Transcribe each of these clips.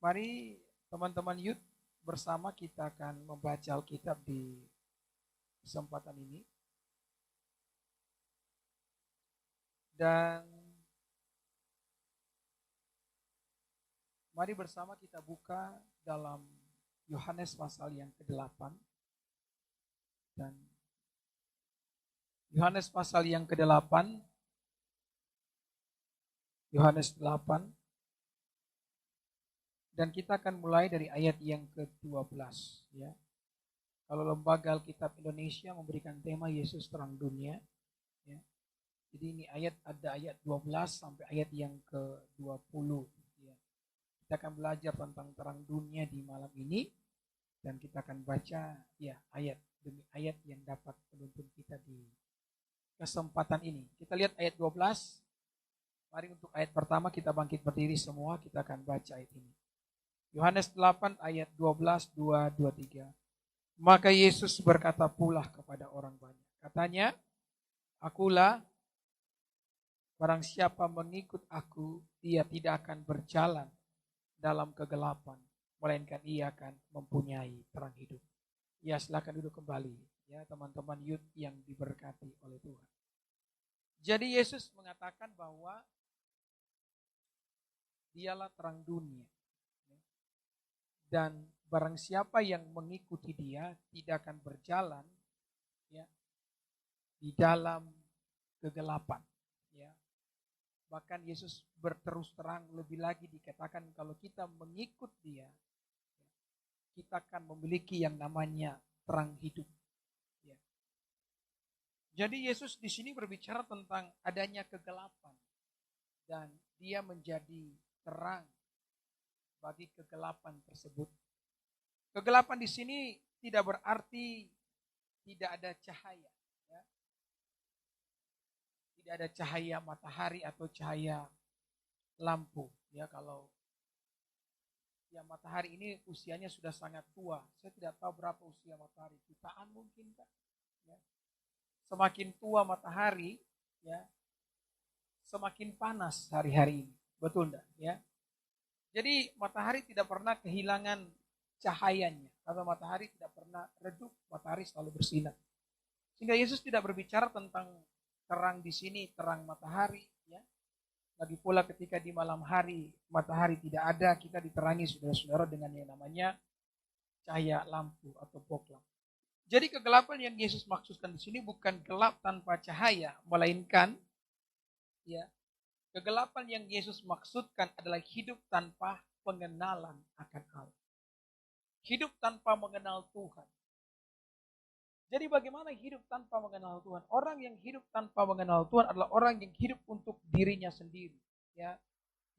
Mari teman-teman youth bersama kita akan membaca Alkitab di kesempatan ini. Dan mari bersama kita buka dalam Yohanes pasal yang ke-8. Dan Yohanes pasal yang ke-8, Yohanes 8. Dan kita akan mulai dari ayat yang ke-12 ya. Kalau Lembaga Alkitab Indonesia memberikan tema Yesus terang dunia ya. Jadi ini ada ayat 12 sampai ayat yang ke-20 ya. Kita akan belajar tentang terang dunia di malam ini dan kita akan baca ya ayat demi ayat yang dapat menuntun kita di kesempatan ini. Kita lihat ayat 12. Mari untuk ayat pertama kita bangkit berdiri semua, kita akan baca ayat ini. Yohanes 8 ayat 12, 2, 23. Maka Yesus berkata pula kepada orang banyak. Katanya, akulah, barang siapa mengikut aku, ia tidak akan berjalan dalam kegelapan, melainkan ia akan mempunyai terang hidup. Ya, silakan duduk kembali. Ya, teman-teman youth yang diberkati oleh Tuhan. Jadi Yesus mengatakan bahwa dialah terang dunia. Dan barang siapa yang mengikuti dia tidak akan berjalan ya di dalam kegelapan ya. Bahkan Yesus berterus terang lebih lagi dikatakan kalau kita mengikut dia kita akan memiliki yang namanya terang hidup ya. Jadi Yesus di sini berbicara tentang adanya kegelapan dan dia menjadi terang bagi kegelapan tersebut. Kegelapan di sini tidak berarti tidak ada cahaya. Ya. Tidak ada cahaya matahari atau cahaya lampu. Ya, kalau ya matahari ini usianya sudah sangat tua. Saya tidak tahu berapa usia matahari. Jutaan mungkin Pak. Ya. Semakin tua matahari, ya, semakin panas hari-hari ini. Betul enggak? Ya. Jadi matahari tidak pernah kehilangan cahayanya. Atau matahari tidak pernah redup, matahari selalu bersinar. Sehingga Yesus tidak berbicara tentang terang di sini, terang matahari. Ya. Lagi pula ketika di malam hari, matahari tidak ada, kita diterangi saudara-saudara dengan yang namanya cahaya lampu atau boklak. Jadi kegelapan yang Yesus maksudkan di sini bukan gelap tanpa cahaya, melainkan ya, kegelapan yang Yesus maksudkan adalah hidup tanpa pengenalan akan Allah. Hidup tanpa mengenal Tuhan. Jadi bagaimana hidup tanpa mengenal Tuhan? Orang yang hidup tanpa mengenal Tuhan adalah orang yang hidup untuk dirinya sendiri. Ya.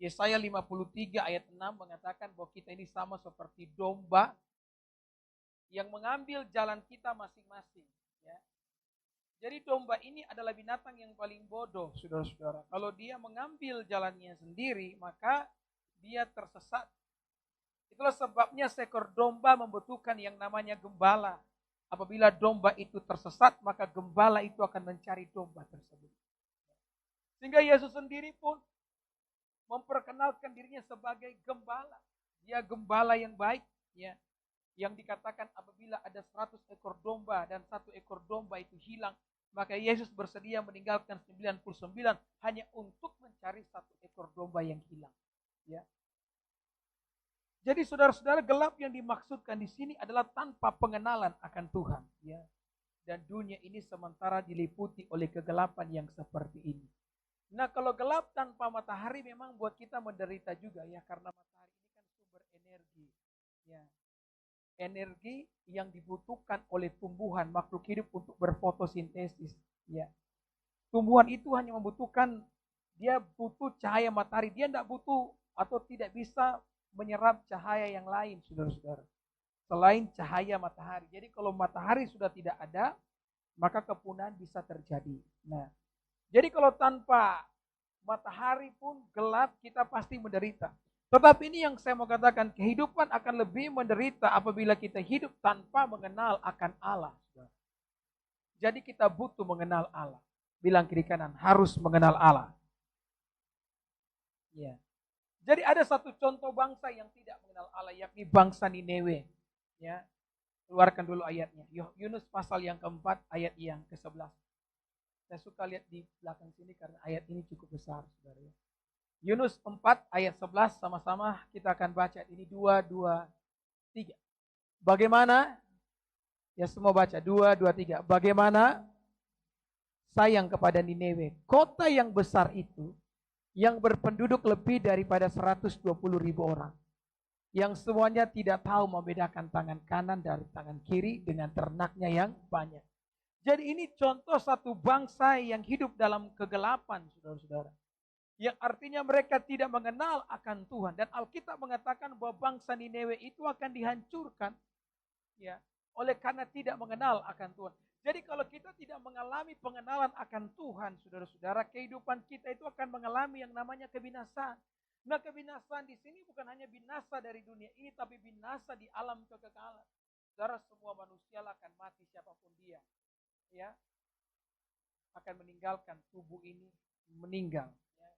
Yesaya 53 ayat 6 mengatakan bahwa kita ini sama seperti domba yang mengambil jalan kita masing-masing. Ya. Jadi domba ini adalah binatang yang paling bodoh, saudara-saudara. Kalau dia mengambil jalannya sendiri, maka dia tersesat. Itulah sebabnya seekor domba membutuhkan yang namanya gembala. Apabila domba itu tersesat, maka gembala itu akan mencari domba tersebut. Sehingga Yesus sendiri pun memperkenalkan dirinya sebagai gembala. Dia gembala yang baik, ya. Yang dikatakan apabila ada 100 ekor domba dan 1 ekor domba itu hilang, maka Yesus bersedia meninggalkan 99 hanya untuk mencari 1 ekor domba yang hilang. Ya. Jadi saudara-saudara, gelap yang dimaksudkan di sini adalah tanpa pengenalan akan Tuhan. Ya. Dan dunia ini sementara diliputi oleh kegelapan yang seperti ini. Nah, kalau gelap tanpa matahari memang buat kita menderita juga ya, karena matahari ini kan sumber energi. Ya. Energi yang dibutuhkan oleh tumbuhan makhluk hidup untuk berfotosintesis. Ya. Tumbuhan itu hanya membutuhkan, dia butuh cahaya matahari. Dia tidak butuh atau tidak bisa menyerap cahaya yang lain, saudara-saudara. Selain cahaya matahari. Jadi kalau matahari sudah tidak ada, maka kepunahan bisa terjadi. Nah, jadi kalau tanpa matahari pun gelap, kita pasti menderita. Tetapi ini yang saya mau katakan, kehidupan akan lebih menderita apabila kita hidup tanpa mengenal akan Allah. Jadi kita butuh mengenal Allah. Bilang kiri kanan, harus mengenal Allah. Ya. Jadi ada satu contoh bangsa yang tidak mengenal Allah, yakni bangsa Nineve. Ya, keluarkan dulu ayatnya. Yunus pasal yang keempat, ayat yang ke-11. Saya suka lihat di belakang sini karena ayat ini cukup besar, saudara. Yunus 4 ayat 11, sama-sama kita akan baca ini 2, 2, 3. Bagaimana? Ya semua baca, 2, 2, 3. Bagaimana sayang kepada Nineve, kota yang besar itu, yang berpenduduk lebih daripada 120.000 orang, yang semuanya tidak tahu membedakan tangan kanan dari tangan kiri dengan ternaknya yang banyak. Jadi ini contoh satu bangsa yang hidup dalam kegelapan, saudara-saudara. Yang artinya mereka tidak mengenal akan Tuhan. Dan Alkitab mengatakan bahwa bangsa Nineve itu akan dihancurkan, ya, oleh karena tidak mengenal akan Tuhan. Jadi kalau kita tidak mengalami pengenalan akan Tuhan, saudara-saudara, kehidupan kita itu akan mengalami yang namanya kebinasaan. Nah, kebinasaan di sini bukan hanya binasa dari dunia ini, tapi binasa di alam kekekalan. Saudara, semua manusia akan mati siapapun dia, ya, akan meninggalkan tubuh ini, meninggal. Ya.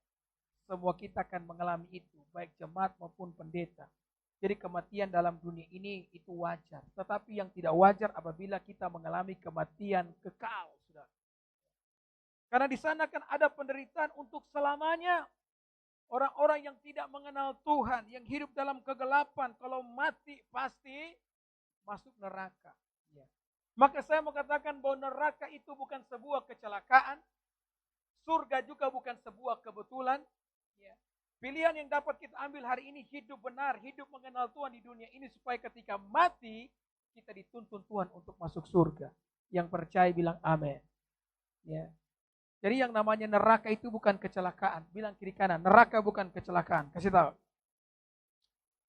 Semua kita akan mengalami itu, baik jemaat maupun pendeta. Jadi kematian dalam dunia ini itu wajar. Tetapi yang tidak wajar apabila kita mengalami kematian kekal, saudara. Karena di sana kan ada penderitaan untuk selamanya. Orang-orang yang tidak mengenal Tuhan, yang hidup dalam kegelapan, kalau mati pasti masuk neraka. Ya. Maka saya mau katakan bahwa neraka itu bukan sebuah kecelakaan, surga juga bukan sebuah kebetulan. Ya. Pilihan yang dapat kita ambil hari ini, hidup benar, hidup mengenal Tuhan di dunia ini, supaya ketika mati, kita dituntun Tuhan untuk masuk surga. Yang percaya bilang amin. Ya. Jadi yang namanya neraka itu bukan kecelakaan. Bilang kiri kanan, neraka bukan kecelakaan. Kasih tahu.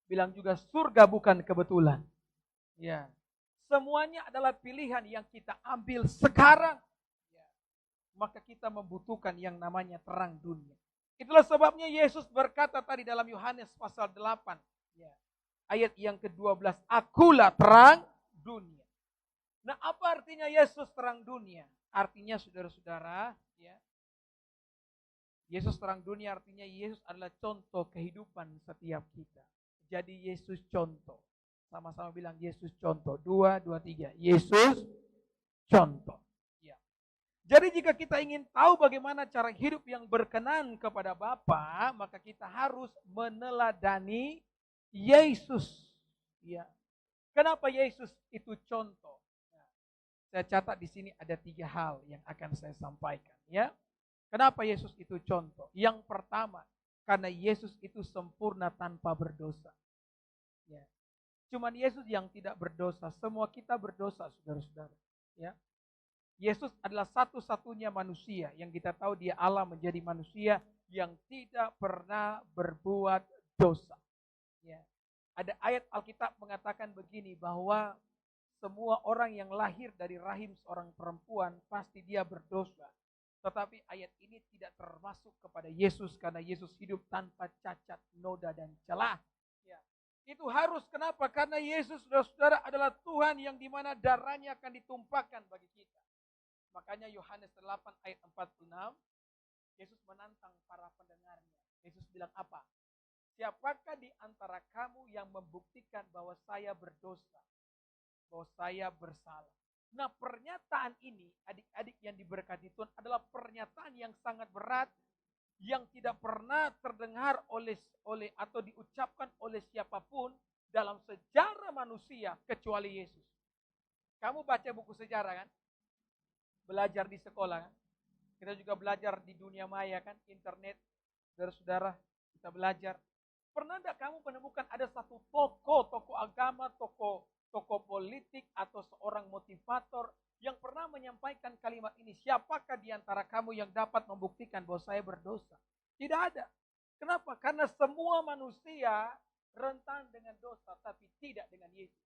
Bilang juga surga bukan kebetulan. Ya. Semuanya adalah pilihan yang kita ambil sekarang. Ya. Maka kita membutuhkan yang namanya terang dunia. Itulah sebabnya Yesus berkata tadi dalam Yohanes pasal 8. Ya, ayat yang ke-12. Akulah terang dunia. Nah, apa artinya Yesus terang dunia? Artinya saudara-saudara, ya, Yesus terang dunia artinya Yesus adalah contoh kehidupan setiap kita. Jadi Yesus contoh. Sama-sama bilang Yesus contoh. 2, 2, 3. Yesus contoh. Jadi jika kita ingin tahu bagaimana cara hidup yang berkenan kepada Bapa, maka kita harus meneladani Yesus. Ya. Kenapa Yesus itu contoh? Nah, saya catat di sini ada 3 hal yang akan saya sampaikan. Ya. Kenapa Yesus itu contoh? Yang pertama, karena Yesus itu sempurna tanpa berdosa. Ya. Cuman Yesus yang tidak berdosa, semua kita berdosa, saudara-saudara. Ya. Yesus adalah satu-satunya manusia yang kita tahu dia Allah menjadi manusia yang tidak pernah berbuat dosa. Ya. Ada ayat Alkitab mengatakan begini, bahwa semua orang yang lahir dari rahim seorang perempuan pasti dia berdosa. Tetapi ayat ini tidak termasuk kepada Yesus karena Yesus hidup tanpa cacat, noda dan celah. Ya. Itu harus kenapa? Karena Yesus, saudara-saudara, adalah Tuhan yang dimana darahnya akan ditumpahkan bagi kita. Makanya Yohanes 8 ayat 46, Yesus menantang para pendengarnya. Yesus bilang apa? Siapakah di antara kamu yang membuktikan bahwa saya berdosa? Bahwa saya bersalah? Nah, pernyataan ini, adik-adik yang diberkati Tuhan, adalah pernyataan yang sangat berat, yang tidak pernah terdengar oleh atau diucapkan oleh siapapun dalam sejarah manusia kecuali Yesus. Kamu baca buku sejarah kan? Belajar di sekolah kan? Kita juga belajar di dunia maya kan, internet, saudara-saudara, kita belajar. Pernah enggak kamu menemukan ada satu tokoh agama, tokoh politik, atau seorang motivator yang pernah menyampaikan kalimat ini? Siapakah di antara kamu yang dapat membuktikan bahwa saya berdosa? Tidak ada. Kenapa? Karena semua manusia rentan dengan dosa, tapi tidak dengan Yesus.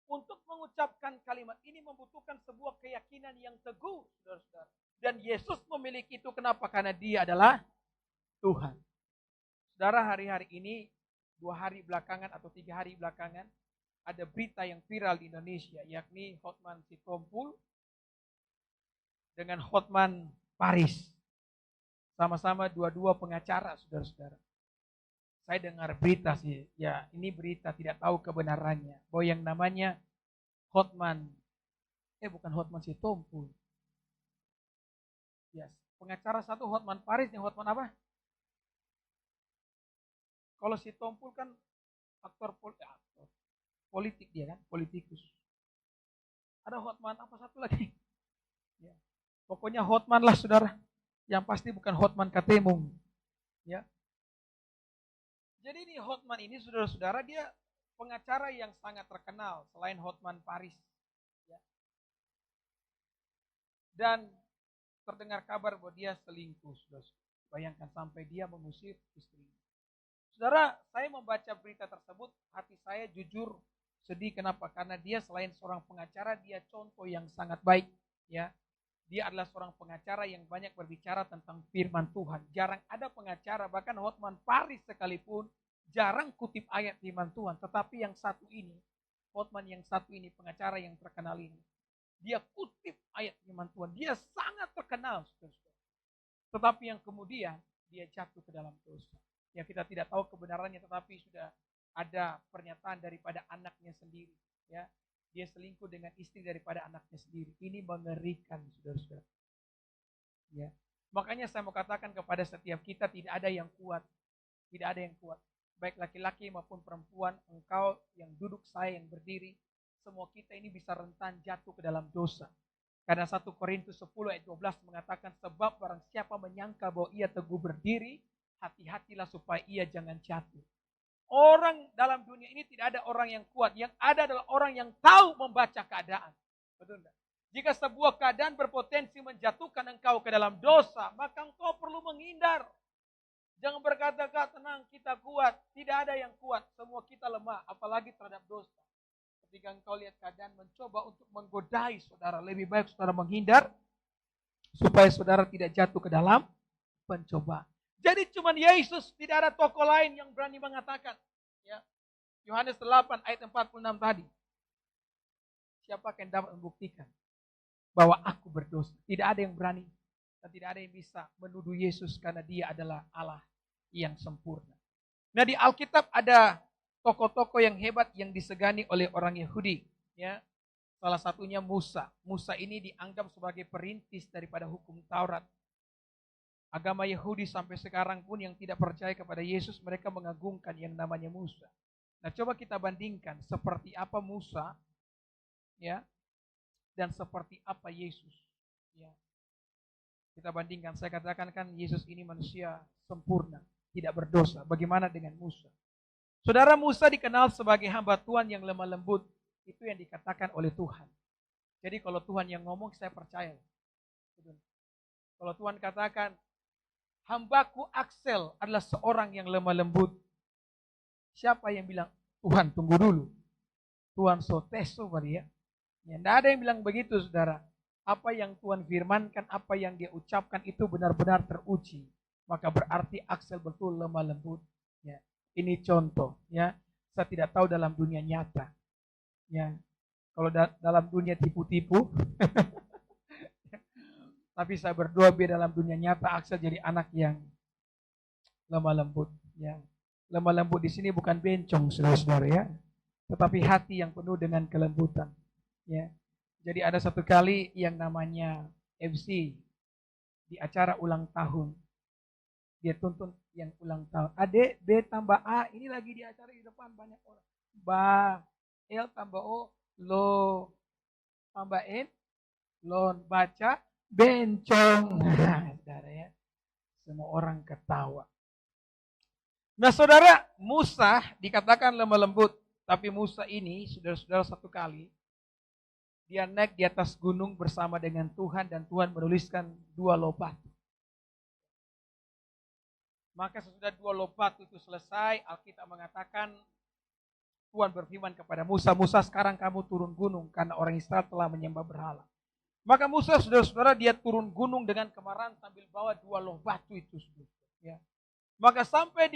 Untuk mengucapkan kalimat ini membutuhkan sebuah keyakinan yang teguh, saudara-saudara. Dan Yesus memiliki itu. Kenapa? Karena dia adalah Tuhan. Saudara, hari-hari ini, 2 hari belakangan atau 3 hari belakangan, ada berita yang viral di Indonesia, yakni Hotman Sitompul dengan Hotman Paris. Sama-sama dua-dua pengacara, saudara-saudara. Saya dengar berita sih, ya ini berita tidak tahu kebenarannya. Bahwa yang namanya Hotman, bukan Hotman Sitompul. Yes. Pengacara satu Hotman Paris, yang Hotman apa? Kalau Sitompul kan aktor politik dia kan, politikus. Ada Hotman apa satu lagi? Ya. Pokoknya Hotman lah saudara. Yang pasti bukan Hotman Katemung. Ya. Jadi ini Hotman ini saudara-saudara dia pengacara yang sangat terkenal selain Hotman Paris. Ya. Dan terdengar kabar bahwa dia selingkuh. Saudara. Bayangkan sampai dia mengusir istrinya. Saudara, saya membaca berita tersebut, hati saya jujur sedih. Kenapa? Karena dia selain seorang pengacara, dia contoh yang sangat baik. Ya, dia adalah seorang pengacara yang banyak berbicara tentang firman Tuhan. Jarang ada pengacara, bahkan Hotman Paris sekalipun, jarang kutip ayat firman Tuhan. Tetapi yang satu ini, Hotman yang satu ini, pengacara yang terkenal ini, dia kutip ayat firman Tuhan. Dia sangat terkenal. Tetapi yang kemudian, dia jatuh ke dalam dosa. Ya kita tidak tahu kebenarannya, tetapi sudah ada pernyataan daripada anaknya sendiri. Ya, dia selingkuh dengan istri daripada anaknya sendiri. Ini mengerikan, saudara-saudara. Ya, makanya saya mau katakan kepada setiap kita, tidak ada yang kuat, tidak ada yang kuat. Baik laki-laki maupun perempuan, engkau yang duduk, saya yang berdiri, semua kita ini bisa rentan jatuh ke dalam dosa. Karena 1 Korintus 10 ayat 12 mengatakan, sebab barang siapa menyangka bahwa ia teguh berdiri, hati-hatilah supaya ia jangan jatuh. Orang dalam dunia ini tidak ada orang yang kuat. Yang ada adalah orang yang tahu membaca keadaan. Betul tidak? Jika sebuah keadaan berpotensi menjatuhkan engkau ke dalam dosa, maka engkau perlu menghindar. Jangan berkata-kata tenang, kita kuat. Tidak ada yang kuat. Semua kita lemah, apalagi terhadap dosa. Ketika engkau lihat keadaan mencoba untuk menggodai saudara, lebih baik saudara menghindar, supaya saudara tidak jatuh ke dalam pencobaan. Jadi cuma Yesus, tidak ada tokoh lain yang berani mengatakan. Ya. Yohanes 8 ayat 46 tadi. Siapa yang dapat membuktikan bahwa aku berdosa? Tidak ada yang berani. Dan tidak ada yang bisa menuduh Yesus karena dia adalah Allah yang sempurna. Nah di Alkitab ada tokoh-tokoh yang hebat yang disegani oleh orang Yahudi. Ya. Salah satunya Musa. Musa ini dianggap sebagai perintis daripada hukum Taurat. Agama Yahudi sampai sekarang pun yang tidak percaya kepada Yesus, mereka mengagungkan yang namanya Musa. Nah, coba kita bandingkan seperti apa Musa, ya, dan seperti apa Yesus. Ya. Kita bandingkan, saya katakan kan Yesus ini manusia sempurna, tidak berdosa. Bagaimana dengan Musa? Saudara, Musa dikenal sebagai hamba Tuhan yang lemah lembut. Itu yang dikatakan oleh Tuhan. Jadi kalau Tuhan yang ngomong, saya percaya. Kalau Tuhan katakan, hambaku Axel adalah seorang yang lemah lembut. Siapa yang bilang, Tuhan tunggu dulu. Tuhan soteso pada ya. Tidak ada yang bilang begitu saudara. Apa yang Tuhan firmankan, apa yang dia ucapkan itu benar-benar teruji. Maka berarti Axel betul lemah lembut. Ya. Ini contoh. Ya. Saya tidak tahu dalam dunia nyata. Ya. Kalau dalam dunia tipu-tipu. Tapi saya berdoa biar dalam dunia nyata Axel jadi anak yang lemah lembut. Ya. Lemah lembut di sini bukan bencong, saudara-saudara ya, tetapi hati yang penuh dengan kelembutan. Ya. Jadi ada satu kali yang namanya MC di acara ulang tahun. Dia tuntun yang ulang tahun. Adik, B tambah A, ini lagi di acara di depan banyak orang. Ba, L tambah O, Lo tambah N, Lon baca, bencong. Nah, saudara ya. Semua orang ketawa. Nah saudara, Musa dikatakan lemah lembut. Tapi Musa ini, saudara-saudara satu kali, dia naik di atas gunung bersama dengan Tuhan dan Tuhan menuliskan 2 loh batu. Maka sesudah 2 loh batu itu selesai, Alkitab mengatakan Tuhan berfirman kepada Musa, Musa sekarang kamu turun gunung karena orang Israel telah menyembah berhala. Maka Musa, saudara-saudara, dia turun gunung dengan kemarahan sambil bawa 2 loh batu itu. Ya. Maka sampai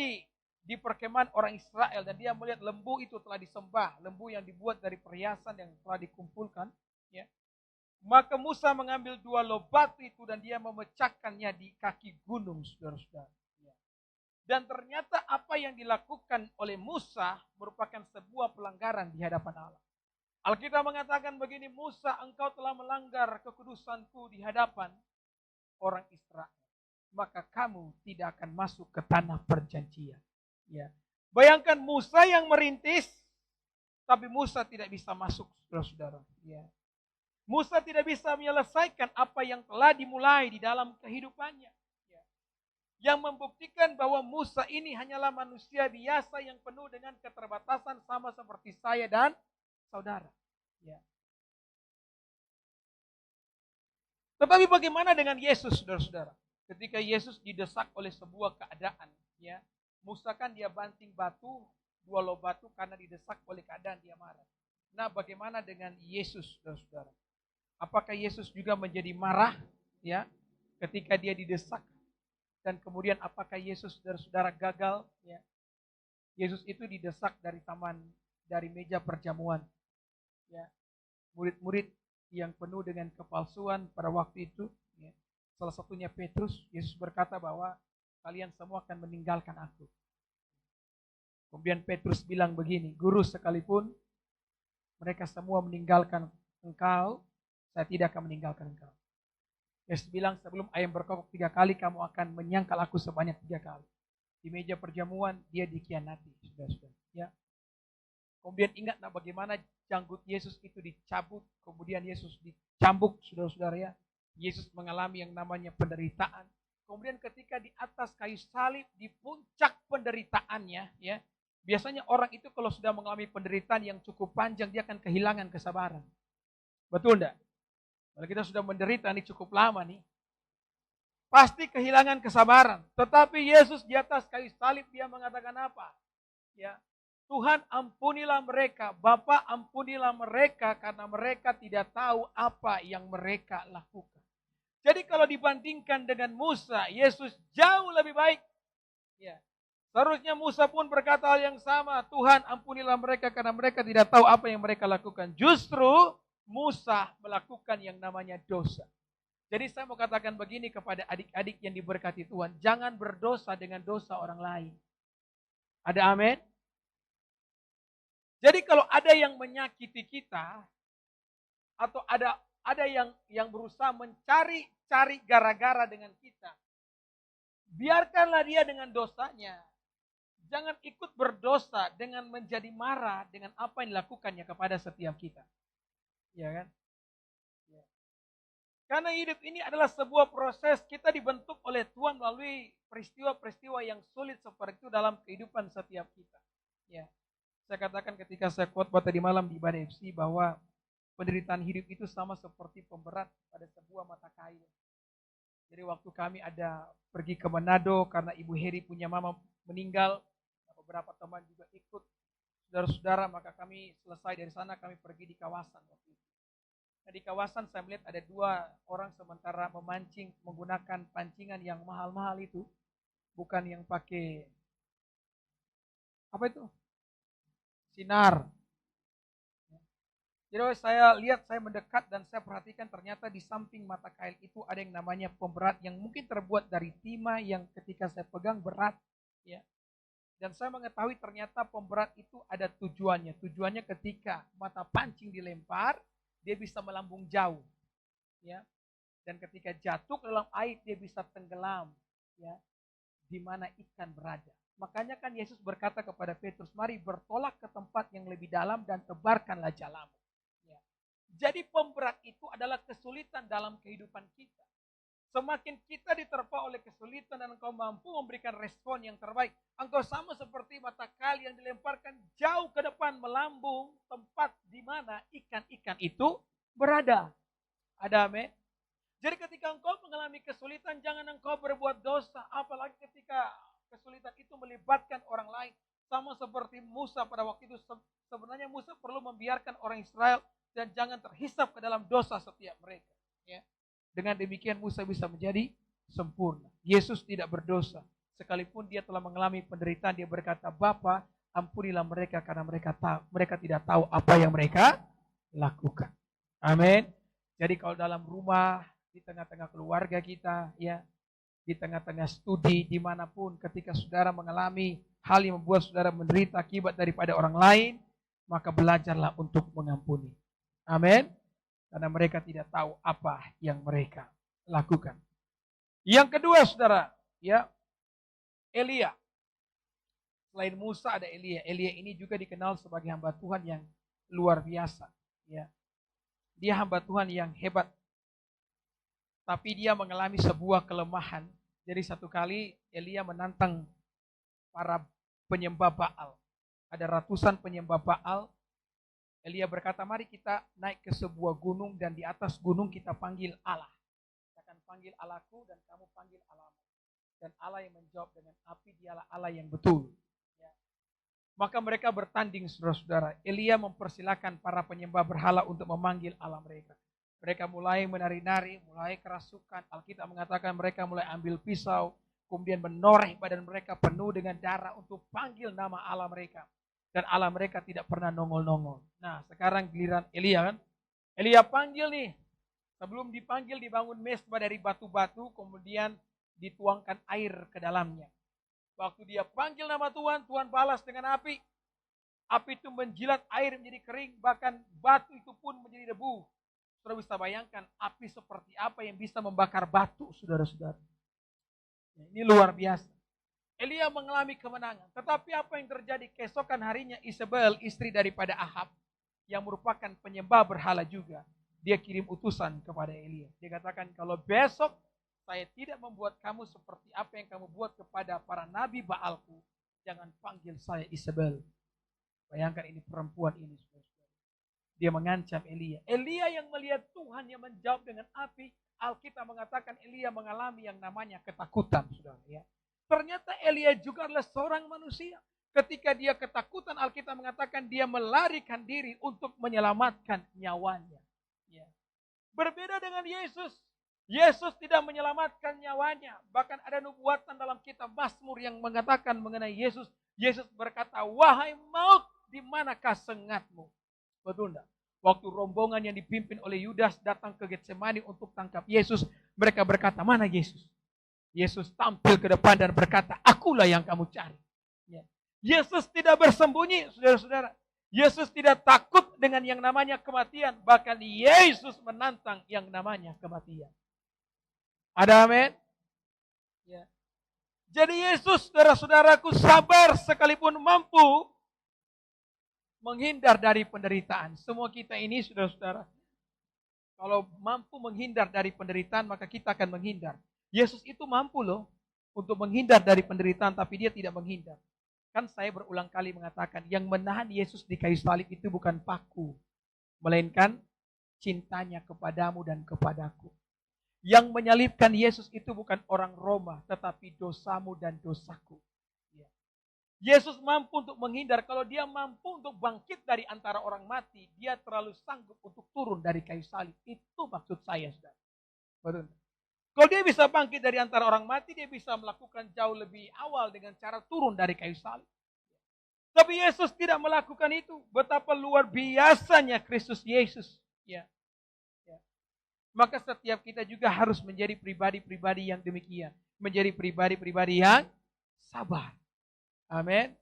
di perkemahan orang Israel dan dia melihat lembu itu telah disembah, lembu yang dibuat dari perhiasan yang telah dikumpulkan. Ya. Maka Musa mengambil 2 loh batu itu dan dia memecahkannya di kaki gunung, saudara-saudara. Ya. Dan ternyata apa yang dilakukan oleh Musa merupakan sebuah pelanggaran di hadapan Allah. Alkitab mengatakan begini, Musa, engkau telah melanggar kekudusanku di hadapan orang Israel. Maka kamu tidak akan masuk ke tanah perjanjian. Ya. Bayangkan Musa yang merintis, tapi Musa tidak bisa masuk, saudara-saudara. Ya. Musa tidak bisa menyelesaikan apa yang telah dimulai di dalam kehidupannya. Ya. Yang membuktikan bahwa Musa ini hanyalah manusia biasa yang penuh dengan keterbatasan sama seperti saya dan saudara. Ya. Tetapi bagaimana dengan Yesus, saudara-saudara? Ketika Yesus didesak oleh sebuah keadaan, ya, Musa kan dia banting batu, 2 loh batu karena didesak oleh keadaan dia marah. Nah, bagaimana dengan Yesus, saudara-saudara? Apakah Yesus juga menjadi marah, ya, ketika dia didesak? Dan kemudian apakah Yesus, saudara-saudara, gagal? Ya. Yesus itu didesak dari meja perjamuan. Ya. Murid-murid yang penuh dengan kepalsuan pada waktu itu, ya. Salah satunya Petrus. Yesus berkata bahwa kalian semua akan meninggalkan aku. Kemudian Petrus bilang begini, Guru, sekalipun mereka semua meninggalkan engkau, saya tidak akan meninggalkan engkau. Yesus bilang, sebelum ayam berkokok 3 kali, kamu akan menyangkal aku sebanyak 3 kali. Di meja perjamuan, dia dikhianati. Sudah. Ya. Kemudian ingat bagaimana janggut Yesus itu dicabut, kemudian Yesus dicambuk, saudara-saudara, ya. Yesus mengalami yang namanya penderitaan. Kemudian ketika di atas kayu salib, di puncak penderitaannya, ya, biasanya orang itu kalau sudah mengalami penderitaan yang cukup panjang, dia akan kehilangan kesabaran. Betul enggak? Kalau kita sudah menderita ini cukup lama nih, pasti kehilangan kesabaran. Tetapi Yesus di atas kayu salib, dia mengatakan apa? Ya, Tuhan, ampunilah mereka, Bapa ampunilah mereka karena mereka tidak tahu apa yang mereka lakukan. Jadi kalau dibandingkan dengan Musa, Yesus jauh lebih baik. Ya. Seharusnya Musa pun berkata hal yang sama, Tuhan ampunilah mereka karena mereka tidak tahu apa yang mereka lakukan. Justru Musa melakukan yang namanya dosa. Jadi saya mau katakan begini kepada adik-adik yang diberkati Tuhan, jangan berdosa dengan dosa orang lain. Ada amin? Jadi kalau ada yang menyakiti kita, atau ada yang berusaha mencari gara-gara dengan kita, biarkanlah dia dengan dosanya. Jangan ikut berdosa dengan menjadi marah dengan apa yang dilakukannya kepada setiap kita. Ya kan? Ya. Karena hidup ini adalah sebuah proses, kita dibentuk oleh Tuhan melalui peristiwa-peristiwa yang sulit seperti itu dalam kehidupan setiap kita. Ya. Saya katakan ketika saya khotbah tadi malam di Ibadah FC bahwa penderitaan hidup itu sama seperti pemberat pada sebuah mata kail. Jadi waktu kami ada pergi ke Manado karena Ibu Heri punya mama meninggal, beberapa teman juga ikut, saudara-saudara, maka kami selesai dari sana kami pergi di kawasan waktu itu. Nah, di kawasan saya melihat ada 2 orang sementara memancing menggunakan pancingan yang mahal-mahal itu, bukan yang pakai apa itu? Sinar. Jadi saya lihat, saya mendekat dan saya perhatikan ternyata di samping mata kail itu ada yang namanya pemberat yang mungkin terbuat dari timah yang ketika saya pegang berat. Ya. Dan saya mengetahui ternyata pemberat itu ada tujuannya. Tujuannya ketika mata pancing dilempar, dia bisa melambung jauh. Ya. Dan ketika jatuh ke dalam air, dia bisa tenggelam. Ya. Di mana ikan berada. Makanya kan Yesus berkata kepada Petrus, mari bertolak ke tempat yang lebih dalam dan tebarkanlah jalamu. Jadi pemberat itu adalah kesulitan dalam kehidupan kita. Semakin kita diterpa oleh kesulitan dan engkau mampu memberikan respon yang terbaik, engkau sama seperti mata kail yang dilemparkan jauh ke depan melambung tempat di mana ikan-ikan itu berada. Ada amin? Jadi ketika engkau mengalami kesulitan, jangan engkau berbuat dosa, apalagi ketika kesulitan itu melibatkan orang lain. Sama seperti Musa pada waktu itu, sebenarnya Musa perlu membiarkan orang Israel dan jangan terhisap ke dalam dosa setiap mereka. Ya. Dengan demikian Musa bisa menjadi sempurna. Yesus tidak berdosa. Sekalipun dia telah mengalami penderitaan, dia berkata, Bapa, ampunilah mereka karena mereka tidak tahu apa yang mereka lakukan. Amin. Jadi kalau dalam rumah, di tengah-tengah keluarga kita, ya, di tengah-tengah studi, dimanapun, ketika saudara mengalami hal yang membuat saudara menderita akibat daripada orang lain, maka belajarlah untuk mengampuni. Amin. Karena mereka tidak tahu apa yang mereka lakukan. Yang kedua, saudara, ya, Elia. Selain Musa ada Elia. Elia ini juga dikenal sebagai hamba Tuhan yang luar biasa. Ya. Dia hamba Tuhan yang hebat. Tapi dia mengalami sebuah kelemahan. Jadi satu kali Elia menantang para penyembah Baal. Ada ratusan penyembah Baal. Elia berkata, mari kita naik ke sebuah gunung dan di atas gunung kita panggil Allah. Kita akan panggil Allahku dan kamu panggil Allahmu. Dan Allah yang menjawab dengan api, dialah Allah yang betul. Ya. Maka mereka bertanding, saudara-saudara. Elia mempersilahkan para penyembah berhala untuk memanggil Allah mereka. Mereka mulai menari-nari, mulai kerasukan. Alkitab mengatakan mereka mulai ambil pisau, kemudian menoreh badan mereka penuh dengan darah untuk panggil nama Allah mereka. Dan Allah mereka tidak pernah nongol-nongol. Nah, sekarang giliran Elia kan. Elia panggil nih. Sebelum dipanggil dibangun mezbah dari batu-batu, kemudian dituangkan air ke dalamnya. Waktu dia panggil nama Tuhan, Tuhan balas dengan api. Api itu menjilat air menjadi kering, bahkan batu itu pun menjadi debu. Saudara bisa bayangkan api seperti apa yang bisa membakar batu, saudara-saudara. Ini luar biasa. Elia mengalami kemenangan. Tetapi apa yang terjadi keesokan harinya, Isabel, istri daripada Ahab, yang merupakan penyembah berhala juga, dia kirim utusan kepada Elia. Dia katakan, kalau besok saya tidak membuat kamu seperti apa yang kamu buat kepada para nabi Baalku, jangan panggil saya Isabel. Bayangkan ini perempuan ini. Dia mengancam Elia. Elia yang melihat Tuhan yang menjawab dengan api, Alkitab mengatakan Elia mengalami yang namanya ketakutan, saudara. Ya. Ternyata Elia juga adalah seorang manusia. Ketika dia ketakutan, Alkitab mengatakan dia melarikan diri untuk menyelamatkan nyawanya. Ya. Berbeda dengan Yesus. Yesus tidak menyelamatkan nyawanya. Bahkan ada nubuatan dalam kitab Mazmur yang mengatakan mengenai Yesus. Yesus berkata, wahai maut, di manakah sengatmu? Betul enggak? Waktu rombongan yang dipimpin oleh Yudas datang ke Getsemani untuk tangkap Yesus, mereka berkata, mana Yesus? Yesus tampil ke depan dan berkata, akulah yang kamu cari. Ya. Yesus tidak bersembunyi, saudara-saudara. Yesus tidak takut dengan yang namanya kematian. Bahkan Yesus menantang yang namanya kematian. Ada amin? Ya. Jadi Yesus, saudara-saudaraku, sabar sekalipun mampu menghindar dari penderitaan. Semua kita ini, saudara-saudara, kalau mampu menghindar dari penderitaan, maka kita akan menghindar. Yesus itu mampu loh untuk menghindar dari penderitaan, tapi dia tidak menghindar. Kan saya berulang kali mengatakan, yang menahan Yesus di kayu salib itu bukan paku, melainkan cintanya kepadamu dan kepadaku. Yang menyalibkan Yesus itu bukan orang Roma, tetapi dosamu dan dosaku. Yesus mampu untuk menghindar. Kalau dia mampu untuk bangkit dari antara orang mati, dia terlalu sanggup untuk turun dari kayu salib. Itu maksud saya, saudara. Betul. Kalau dia bisa bangkit dari antara orang mati, dia bisa melakukan jauh lebih awal dengan cara turun dari kayu salib. Tapi Yesus tidak melakukan itu. Betapa luar biasanya Kristus Yesus. Ya. Ya. Maka setiap kita juga harus menjadi pribadi-pribadi yang demikian. Menjadi pribadi-pribadi yang sabar. Amin.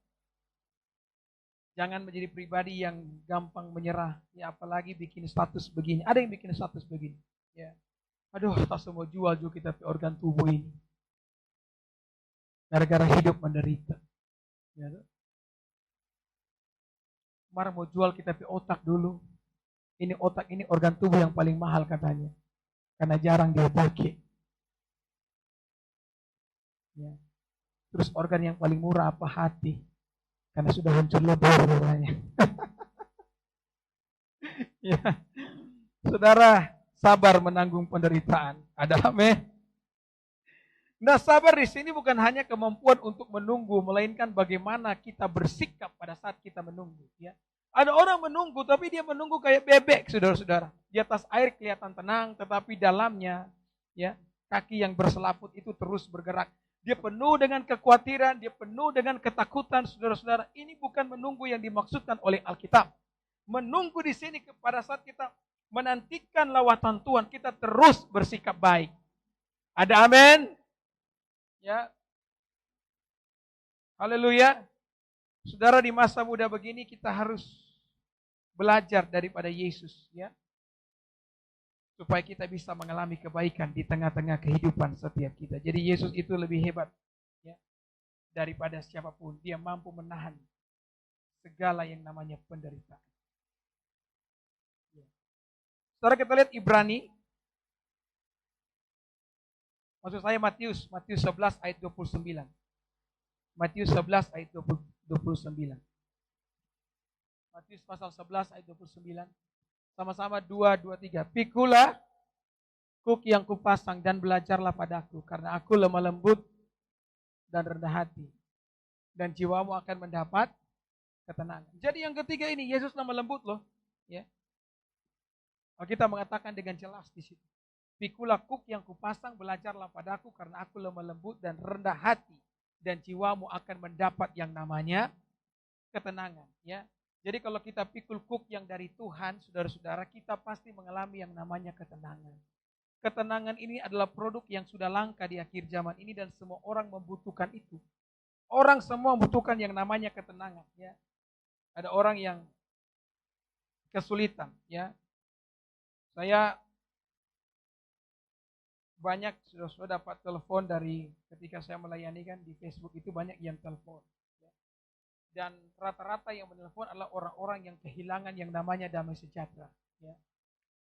Jangan menjadi pribadi yang gampang menyerah. Ya, apalagi bikin status begini. Ada yang bikin status begini. Ya. Aduh, tak semua jual juga kita organ tubuh ini. Gara-gara hidup menderita. Ya. Kemarin mau jual kita otak dulu. Ini otak ini organ tubuh yang paling mahal katanya. Karena jarang dia pakai. Ya. Terus organ yang paling murah apa? Hati. Karena sudah hancur lebur katanya. Ya. Saudara, sabar menanggung penderitaan. Ada amin. Nah, sabar di sini bukan hanya kemampuan untuk menunggu, melainkan bagaimana kita bersikap pada saat kita menunggu. Ya. Ada orang menunggu, tapi dia menunggu kayak bebek, saudara-saudara. Di atas air kelihatan tenang, tetapi dalamnya, ya, kaki yang berselaput itu terus bergerak. Dia penuh dengan kekhawatiran, dia penuh dengan ketakutan, saudara-saudara. Ini bukan menunggu yang dimaksudkan oleh Alkitab. Menunggu di sini pada saat kita menantikan lawatan Tuhan, kita terus bersikap baik. Ada amin? Ya, haleluya. Saudara, di masa muda begini kita harus belajar daripada Yesus, ya. Supaya kita bisa mengalami kebaikan di tengah-tengah kehidupan setiap kita. Jadi Yesus itu lebih hebat, ya, daripada siapapun. Dia mampu menahan segala yang namanya penderitaan. Ya. Saudara, kita lihat Ibrani. Maksud saya Matius 11 ayat 29. Matius 11 ayat 29. Matius pasal 11 ayat 29. Sama-sama 2, 2, 3. Pikulah kuk yang kupasang dan belajarlah padaku, karena aku lemah lembut dan rendah hati, dan jiwamu akan mendapat ketenangan. Jadi yang ketiga ini, Yesus lemah lembut loh. Ya. Kita mengatakan dengan jelas di situ. Pikulah kuk yang kupasang, belajarlah padaku, karena aku lemah lembut dan rendah hati, dan jiwamu akan mendapat yang namanya ketenangan. Ya. Jadi kalau kita pikul kuk yang dari Tuhan, saudara-saudara, kita pasti mengalami yang namanya ketenangan. Ketenangan ini adalah produk yang sudah langka di akhir zaman ini dan semua orang membutuhkan itu. Orang semua membutuhkan yang namanya ketenangan. Ya. Ada orang yang kesulitan. Ya. Saya banyak sudah dapat telepon dari ketika saya melayani kan di Facebook itu banyak yang telepon. Dan rata-rata yang menelpon adalah orang-orang yang kehilangan yang namanya damai sejahtera. Ya.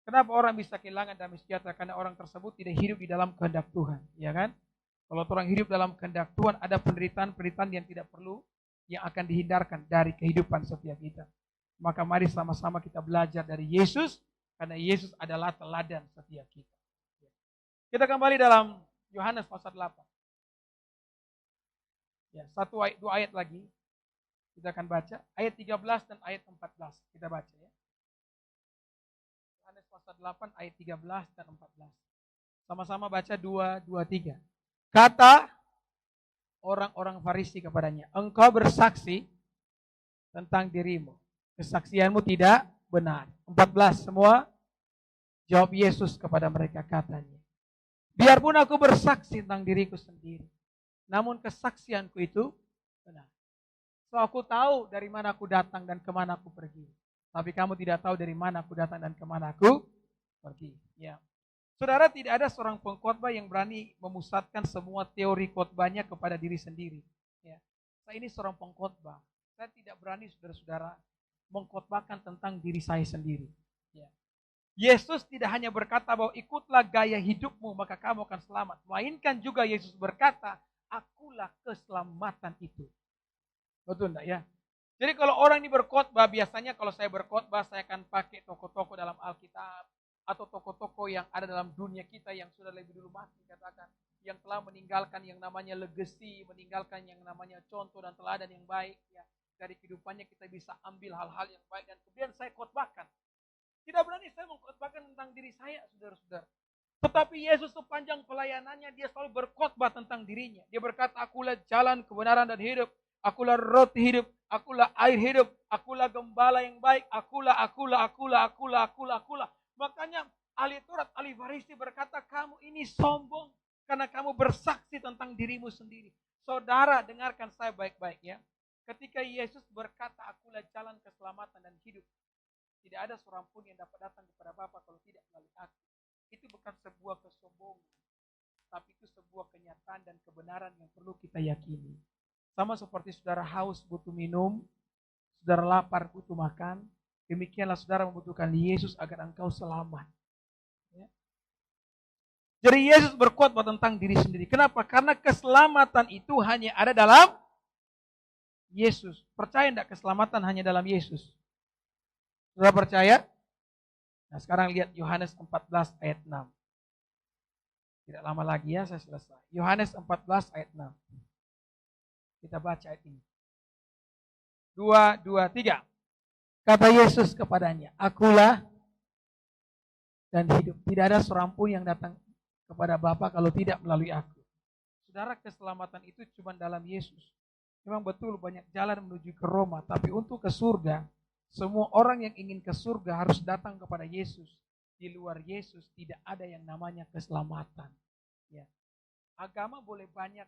Kenapa orang bisa kehilangan damai sejahtera? Karena orang tersebut tidak hidup di dalam kehendak Tuhan, ya kan? Kalau orang hidup dalam kehendak Tuhan, ada penderitaan-penderitaan yang tidak perlu, yang akan dihindarkan dari kehidupan setiap kita. Maka mari sama-sama kita belajar dari Yesus, karena Yesus adalah teladan setiap kita. Kita kembali dalam Yohanes pasal 8. Ya, dua ayat lagi. Kita akan baca ayat 13 dan ayat 14. Kita baca ya. Yohanes pasal 8 ayat 13 dan 14. Sama-sama baca 2, 2, 3. Kata orang-orang Farisi kepadanya, engkau bersaksi tentang dirimu. Kesaksianmu tidak benar. 14 semua jawab Yesus kepada mereka, katanya, biarpun aku bersaksi tentang diriku sendiri, namun kesaksianku itu benar. So aku tahu dari mana aku datang dan kemana aku pergi. Tapi kamu tidak tahu dari mana aku datang dan kemana aku pergi. Ya. Saudara, tidak ada seorang pengkhotbah yang berani memusatkan semua teori khotbahnya kepada diri sendiri. Ya. Saya ini seorang pengkhotbah. Saya tidak berani saudara-saudara mengkhotbahkan tentang diri saya sendiri. Ya. Yesus tidak hanya berkata bahwa ikutlah gaya hidupmu maka kamu akan selamat. Melainkan juga Yesus berkata, akulah keselamatan itu. Betul enggak ya? Jadi kalau orang ini berkhotbah, biasanya kalau saya berkhotbah, saya akan pakai toko-toko dalam Alkitab, atau toko-toko yang ada dalam dunia kita yang sudah lebih dulu mati, katakan, yang telah meninggalkan yang namanya legacy, meninggalkan yang namanya contoh dan teladan yang baik, ya. Dari kehidupannya kita bisa ambil hal-hal yang baik, dan kemudian saya khotbahkan. Tidak berani saya mengkhotbahkan tentang diri saya, saudara-saudara. Tetapi Yesus sepanjang pelayanannya, dia selalu berkhotbah tentang dirinya. Dia berkata, akulah jalan, kebenaran, dan hidup. Akulah roti hidup, akulah air hidup, akulah gembala yang baik, akulah. Makanya ahli Taurat, ahli Farisi berkata, kamu ini sombong karena kamu bersaksi tentang dirimu sendiri. Saudara, dengarkan saya baik-baik ya. Ketika Yesus berkata, akulah jalan keselamatan dan hidup, tidak ada seorang pun yang dapat datang kepada Bapa kalau tidak melalui aku. Itu bukan sebuah kesombongan, tapi itu sebuah kenyataan dan kebenaran yang perlu kita yakini. Sama seperti saudara haus butuh minum, saudara lapar butuh makan, demikianlah saudara membutuhkan Yesus agar engkau selamat. Ya. Jadi Yesus berkhotbah tentang diri sendiri. Kenapa? Karena keselamatan itu hanya ada dalam Yesus. Percaya enggak keselamatan hanya dalam Yesus? Saudara percaya? Nah sekarang lihat Yohanes 14 ayat 6. Tidak lama lagi ya saya selesai. Yohanes 14 ayat 6. Kita baca ayat ini. 2, 2, 3. Kata Yesus kepadanya, akulah dan hidup. Tidak ada seorang pun yang datang kepada Bapa kalau tidak melalui aku. Saudara, keselamatan itu cuma dalam Yesus. Memang betul banyak jalan menuju ke Roma, tapi untuk ke surga, semua orang yang ingin ke surga harus datang kepada Yesus. Di luar Yesus tidak ada yang namanya keselamatan. Ya. Agama boleh banyak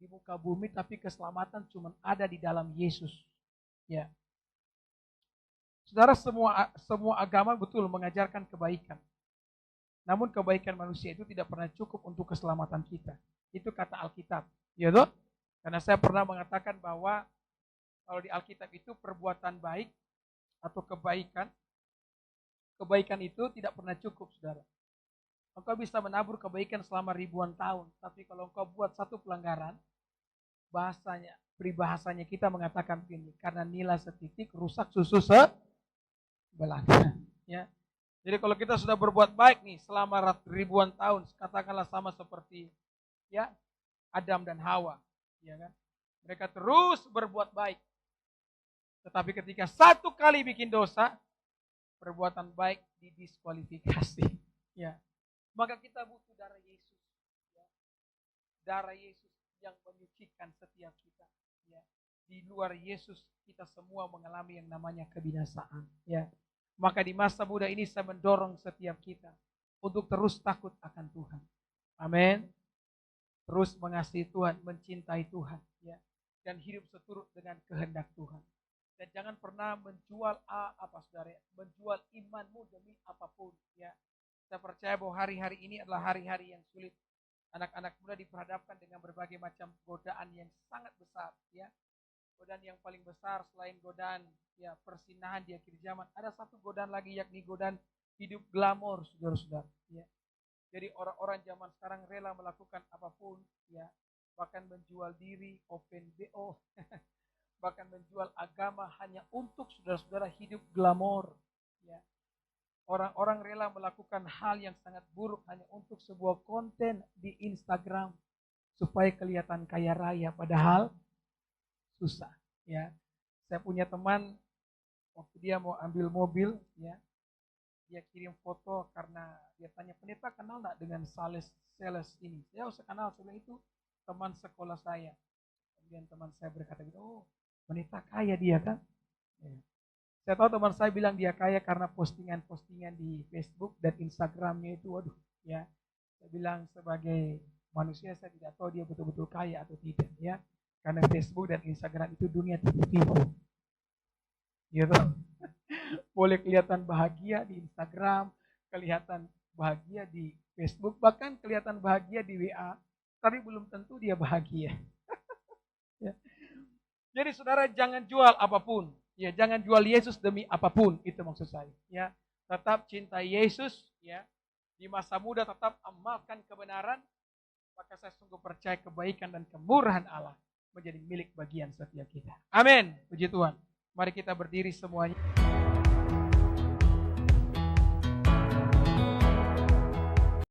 di muka bumi, tapi keselamatan cuma ada di dalam Yesus. Ya. Saudara, semua agama betul mengajarkan kebaikan. Namun kebaikan manusia itu tidak pernah cukup untuk keselamatan kita. Itu kata Alkitab. Ya toh? Karena saya pernah mengatakan bahwa kalau di Alkitab itu perbuatan baik atau kebaikan itu tidak pernah cukup, saudara. Engkau bisa menabur kebaikan selama ribuan tahun, tapi kalau engkau buat satu pelanggaran, peribahasanya kita mengatakan begini, karena nilai setitik rusak susu sebelahnya. Ya. Jadi kalau kita sudah berbuat baik nih selama ribuan tahun, katakanlah sama seperti ya Adam dan Hawa, ya kan? Mereka terus berbuat baik. Tetapi ketika satu kali bikin dosa, perbuatan baik didiskualifikasi. Ya. Maka kita butuh darah Yesus. Ya. Darah Yesus yang menyucikan setiap kita. Ya. Di luar Yesus kita semua mengalami yang namanya kebinasaan. Ya. Maka di masa muda ini saya mendorong setiap kita untuk terus takut akan Tuhan. Amin. Terus mengasihi Tuhan, mencintai Tuhan. Ya. Dan hidup seturut dengan kehendak Tuhan. Dan jangan pernah menjual saudara, menjual imanmu demi apapun. Ya. Saya percaya bahwa hari-hari ini adalah hari-hari yang sulit. Anak-anak muda diperhadapkan dengan berbagai macam godaan yang sangat besar. Ya. Godaan yang paling besar selain godaan ya persinahan di akhir zaman. Ada satu godaan lagi, yakni godaan hidup glamor, saudara-saudara. Ya. Jadi orang-orang zaman sekarang rela melakukan apapun. Ya. Bahkan menjual diri, open BO. Bahkan menjual agama hanya untuk saudara-saudara hidup glamor. Ya. Orang-orang rela melakukan hal yang sangat buruk hanya untuk sebuah konten di Instagram supaya kelihatan kaya raya, padahal susah. Ya, saya punya teman waktu dia mau ambil mobil, ya, dia kirim foto karena dia tanya, pendeta kenal nggak dengan sales ini? Saya usah kenal, saya itu teman sekolah saya. Kemudian teman saya berkata, oh pendeta kaya dia kan? Ya. Saya tahu teman saya bilang dia kaya karena postingan-postingan di Facebook dan Instagramnya itu, waduh, ya. Saya bilang sebagai manusia saya tidak tahu dia betul-betul kaya atau tidak, ya. Karena Facebook dan Instagram itu dunia tipu-tipu. Gitu. Boleh kelihatan bahagia di Instagram, kelihatan bahagia di Facebook, bahkan kelihatan bahagia di WA, tapi belum tentu dia bahagia. Ya. Jadi saudara jangan jual apapun. Ya, jangan jual Yesus demi apapun, itu maksud saya. Ya, tetap cintai Yesus, ya. Di masa muda tetap amalkan kebenaran, maka saya sungguh percaya kebaikan dan kemurahan Allah menjadi milik bagian setiap kita. Amin. Puji Tuhan. Mari kita berdiri semuanya.